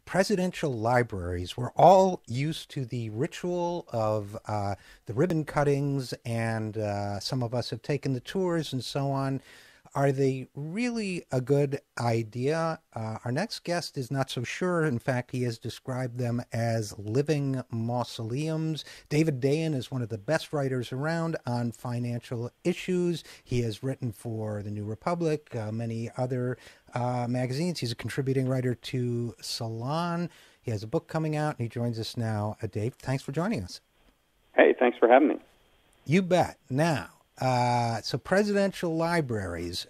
presidential libraries, we're all used to the ritual of the ribbon cuttings, and some of us have taken the tours and so on. Are they really a good idea? Our next guest is not so sure. In fact, he has described them as living mausoleums. David Dayen is one of the best writers around on financial issues. He has written for The New Republic, many other magazines. He's a contributing writer to Salon. He has a book coming out, and he joins us now. Dave, thanks for joining us. Hey, thanks for having me. You bet. Now, so presidential libraries,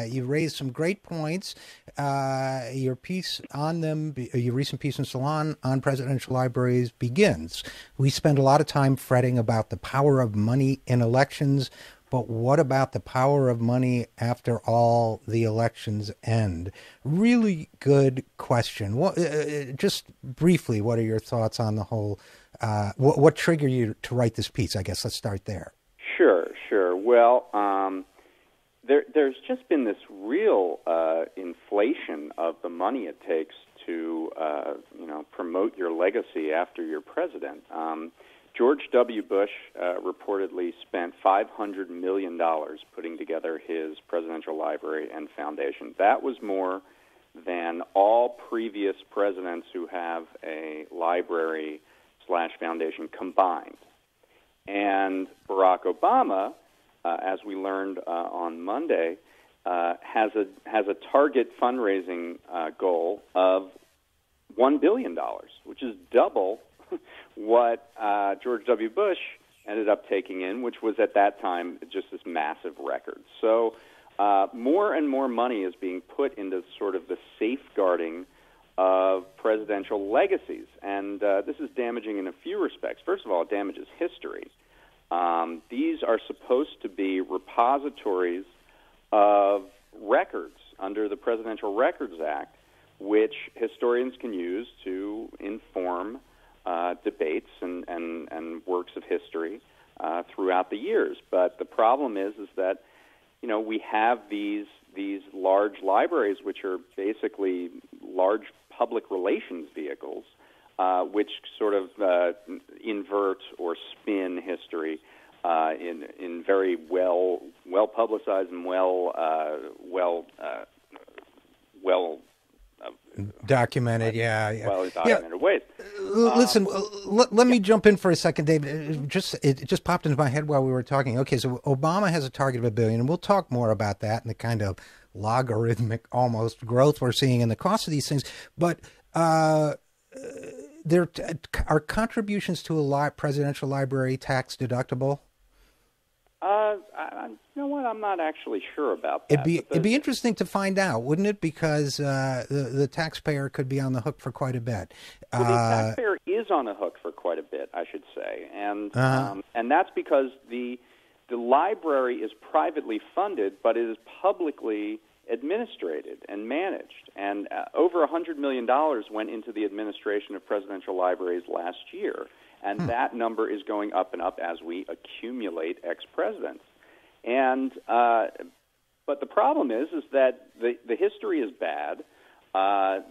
you raised some great points. Your piece on them, your recent piece in Salon on presidential libraries begins. We spend a lot of time fretting about the power of money in elections, but what about the power of money after all the elections end? Really good question. Just briefly, what are your thoughts on the whole, what triggered you to write this piece? I guess let's start there. Sure. Well, there's just been this real inflation of the money it takes to, promote your legacy after you're president. George W. Bush reportedly spent $500 million putting together his presidential library and foundation. That was more than all previous presidents who have a library/foundation combined. And Barack Obama, as we learned on Monday, has a target fundraising goal of $1 billion, which is double what George W. Bush ended up taking in, which was at that time just this massive record. So more and more money is being put into sort of the safeguarding of presidential legacies, and this is damaging in a few respects. First of all, it damages history. These are supposed to be repositories of records under the Presidential Records Act, which historians can use to inform debates and works of history throughout the years. But the problem is that we have these large libraries, which are basically large public relations vehicles, which sort of invert or spin history in very well publicized and well documented, well documented ways. Listen, let me jump in for a second, David. It just popped into my head while we were talking. Okay, so Obama has a target of $1 billion, and we'll talk more about that and the kind of logarithmic almost growth we're seeing in the cost of these things. But there are contributions to a presidential library tax deductible? You know what? I'm not actually sure about that. It'd be interesting to find out, wouldn't it? Because the taxpayer could be on the hook for quite a bit. Well, the taxpayer is on the hook for quite a bit, I should say, and that's because the library is privately funded, but it is publicly administrated and managed. And over $100 million went into the administration of presidential libraries last year. And that number is going up and up as we accumulate ex-presidents. And but the problem is that the history is bad.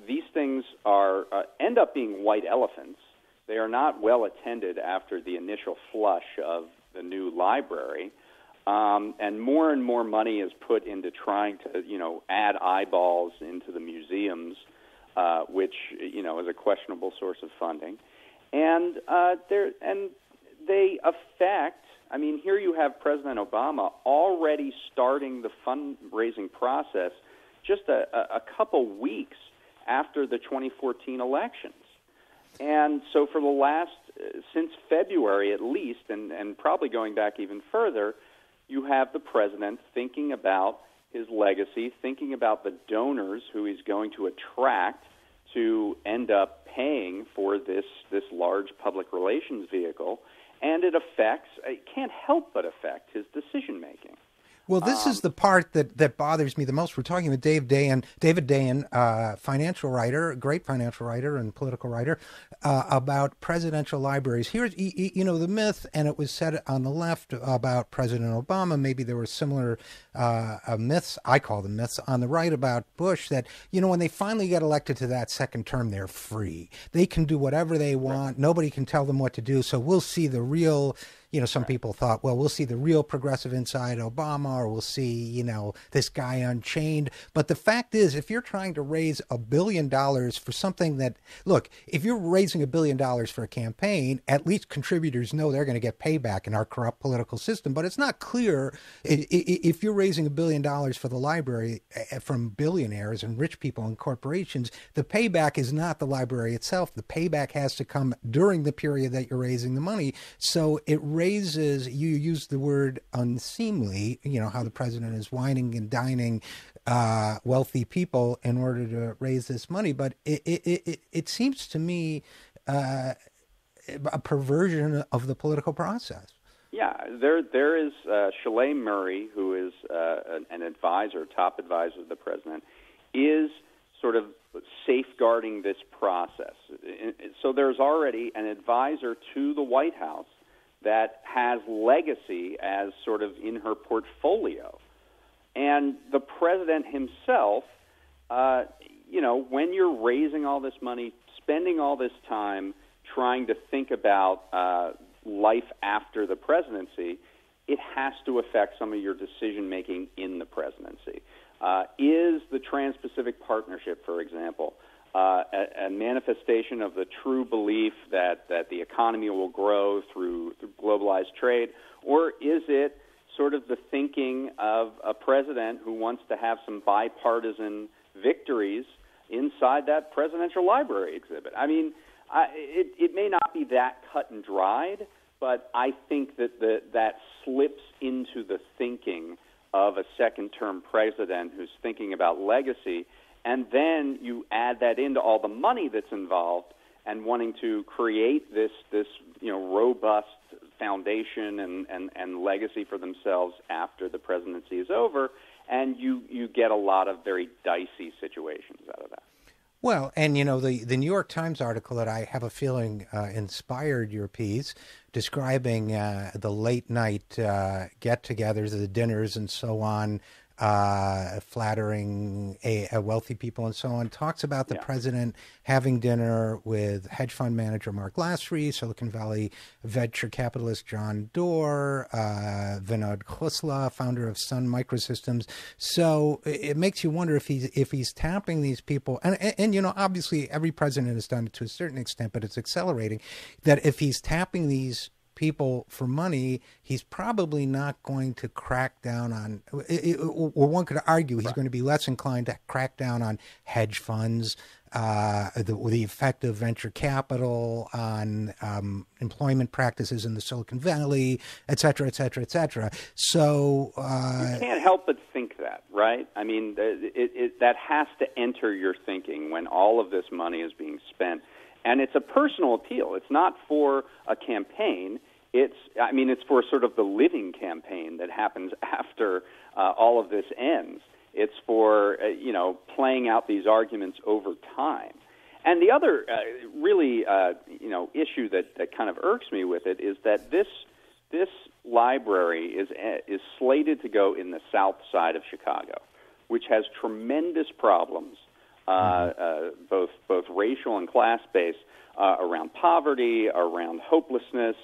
These things are end up being white elephants. They are not well attended after the initial flush of the new library. And more money is put into trying to, add eyeballs into the museums, which, is a questionable source of funding. And they affect. I mean, here you have President Obama already starting the fundraising process just a couple weeks after the 2014 elections. And so for the last, since February at least, and probably going back even further, you have the president thinking about his legacy, thinking about the donors who he's going to attract to end up paying for this large public relations vehicle, and it can't help but affect his decision-making. Well, this is the part that bothers me the most. We're talking with David Dayen, financial writer, a great financial writer and political writer, about presidential libraries. Here's, the myth, and it was said on the left about President Obama. Maybe there were similar myths, I call them myths, on the right about Bush, that, when they finally get elected to that second term, they're free. They can do whatever they want. Right. Nobody can tell them what to do. So we'll see the real... some people thought, well, we'll see the real progressive inside Obama, or we'll see, this guy unchained. But the fact is, if you're trying to raise $1 billion for something that, look, if you're raising $1 billion for a campaign, at least contributors know they're going to get payback in our corrupt political system. But it's not clear if you're raising $1 billion for the library from billionaires and rich people and corporations, the payback is not the library itself. The payback has to come during the period that you're raising the money. So it raises, you use the word unseemly, how the president is wining and dining wealthy people in order to raise this money. But it seems to me a perversion of the political process. Yeah, there is Shalay Murray, who is an advisor, top advisor of the president, is sort of safeguarding this process. So there's already an advisor to the White House that has legacy as sort of in her portfolio. And the president himself, when you're raising all this money, spending all this time trying to think about life after the presidency, it has to affect some of your decision-making in the presidency. Is the Trans-Pacific Partnership, for example, a manifestation of the true belief that the economy will grow through globalized trade, or is it sort of the thinking of a president who wants to have some bipartisan victories inside that presidential library exhibit? I mean, it may not be that cut and dried, but I think that slips into the thinking of a second-term president who's thinking about legacy. And then you add that into all the money that's involved and wanting to create this robust foundation and legacy for themselves after the presidency is over, and you get a lot of very dicey situations out of that. Well, and, the New York Times article that I have a feeling inspired your piece, describing the late-night get-togethers, the dinners and so on, flattering wealthy people and so on, talks about the president having dinner with hedge fund manager Mark Lasry, Silicon Valley venture capitalist John Doerr, Vinod Khosla, founder of Sun Microsystems. So it makes you wonder if he's tapping these people, and obviously every president has done it to a certain extent, but it's accelerating, that if he's tapping these people for money, he's probably not going to crack down on, or one could argue he's going to be less inclined to crack down on hedge funds, the effect of venture capital on employment practices in the Silicon Valley, et cetera, et cetera, et cetera. So you can't help but think that, right? I mean, that has to enter your thinking when all of this money is being spent. And it's a personal appeal. It's not for a campaign. It's for sort of the living campaign that happens after all of this ends. It's for, playing out these arguments over time. And the other issue that kind of irks me with it is that this library is slated to go in the south side of Chicago, which has tremendous problems. Both racial and class-based, around poverty, around hopelessness,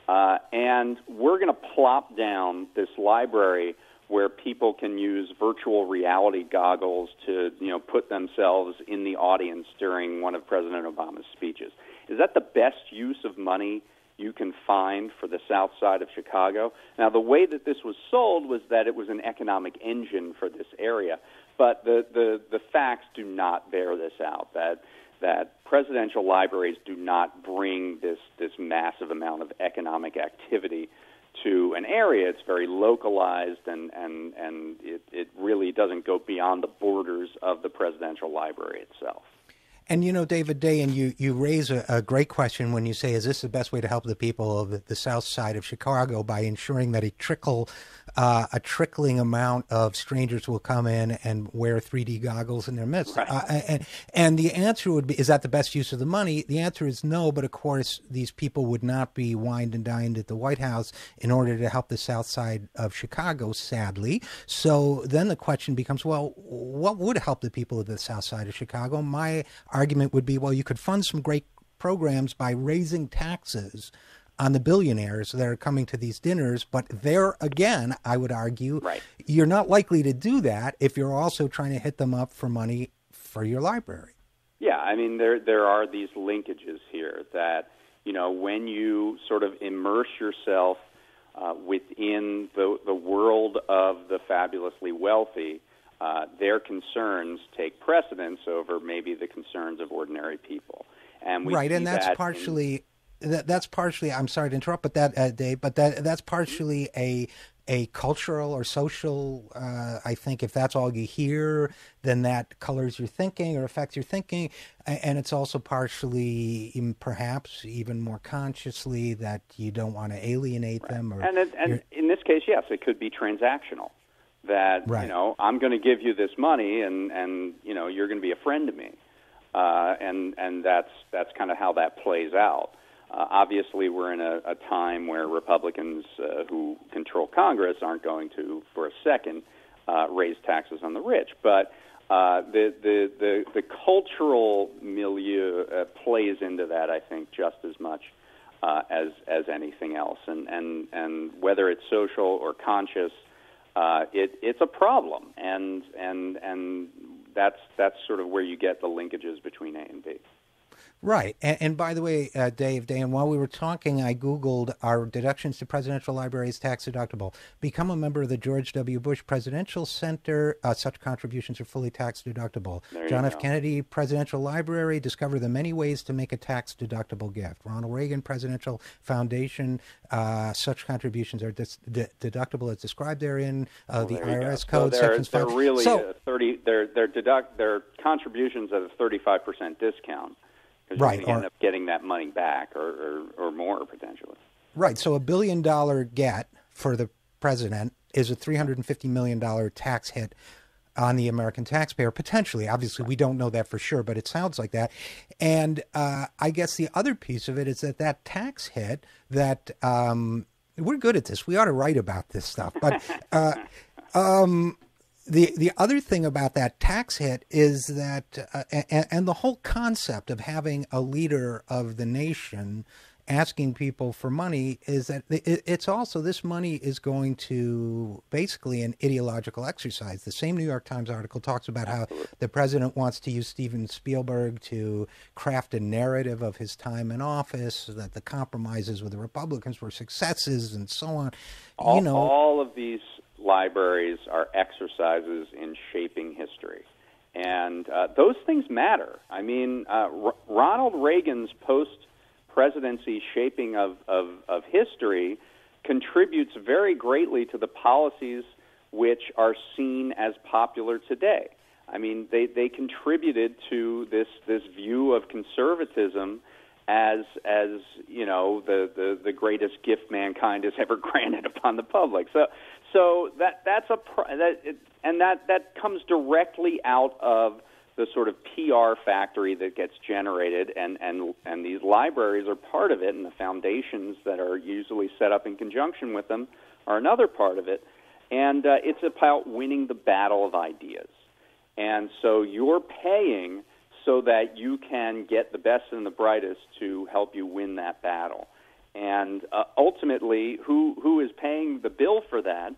and we're going to plop down this library where people can use virtual reality goggles to, put themselves in the audience during one of President Obama's speeches. Is that the best use of money you can find for the south side of Chicago? Now, the way that this was sold was that it was an economic engine for this area. But the facts do not bear this out, that presidential libraries do not bring this massive amount of economic activity to an area. It's very localized, and it really doesn't go beyond the borders of the presidential library itself. And, David Dayen, you raise a great question when you say, is this the best way to help the people of the south side of Chicago by ensuring that a trickling amount of strangers will come in and wear 3D goggles in their midst? Right. And the answer would be, is that the best use of the money? The answer is no, but of course, these people would not be wined and dined at the White House in order to help the south side of Chicago, sadly. So then the question becomes, well, what would help the people of the south side of Chicago? My argument would be, well, you could fund some great programs by raising taxes on the billionaires that are coming to these dinners. But there again, I would argue, you're not likely to do that if you're also trying to hit them up for money for your library. Yeah, I mean, there are these linkages here that, when you sort of immerse yourself within the world of the fabulously wealthy, their concerns take precedence over maybe the concerns of ordinary people. And we and that's partially that's partially. I'm sorry to interrupt, but Dave, but that's partially a cultural or social. I think if that's all you hear, then that colors your thinking or affects your thinking, and it's also partially, perhaps even more consciously, that you don't want to alienate them. Or and in this case, yes, it could be transactional. That I'm going to give you this money, and you're going to be a friend to me, and that's kind of how that plays out. Obviously, we're in a time where Republicans who control Congress aren't going to, for a second, raise taxes on the rich. But the cultural milieu plays into that, I think, just as much as anything else. And whether it's social or conscious, it's a problem. And that's sort of where you get the linkages between A and B. Right. And by the way, Dave, Dan, while we were talking, I Googled, are deductions to presidential libraries tax deductible? Become a member of the George W. Bush Presidential Center. Such contributions are fully tax deductible. John F. Kennedy Presidential Library. Discover the many ways to make a tax deductible gift. Ronald Reagan Presidential Foundation. Such contributions are deductible as described therein. The IRS code. They're really they're contributions at a 35% discount. Because you're going to end up getting that money back or more, potentially. Right. So $1 billion get for the president is a $350 million tax hit on the American taxpayer, potentially. Obviously, we don't know that for sure, but it sounds like that. And I guess the other piece of it is that tax hit that we're good at this. We ought to write about this stuff. But The other thing about that tax hit is that, and the whole concept of having a leader of the nation asking people for money is that it's also, this money is going to basically an ideological exercise. The same New York Times article talks about how the president wants to use Steven Spielberg to craft a narrative of his time in office, that the compromises with the Republicans were successes and so on. All of these libraries are exercises in shaping history. And those things matter. I mean, Ronald Reagan's post-presidency shaping of history contributes very greatly to the policies which are seen as popular today. I mean, they contributed to this view of conservatism as the greatest gift mankind has ever granted upon the public. So that comes directly out of the sort of PR factory that gets generated, and these libraries are part of it, and the foundations that are usually set up in conjunction with them are another part of it. And it's about winning the battle of ideas. And so you're paying so that you can get the best and the brightest to help you win that battle. And ultimately, who is paying the bill for that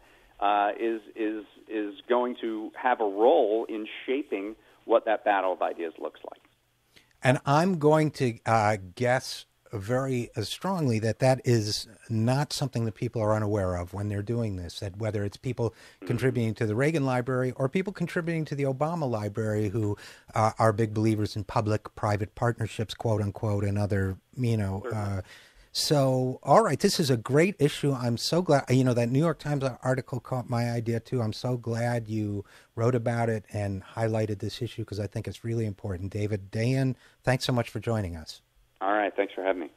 is going to have a role in shaping what that battle of ideas looks like. And I'm going to guess very strongly that is not something that people are unaware of when they're doing this, that whether it's people contributing to the Reagan Library or people contributing to the Obama Library who are big believers in public-private partnerships, quote-unquote, and other, So, all right, this is a great issue. I'm so glad, that New York Times article caught my idea too. I'm so glad you wrote about it and highlighted this issue because I think it's really important. Dayen, thanks so much for joining us. All right, thanks for having me.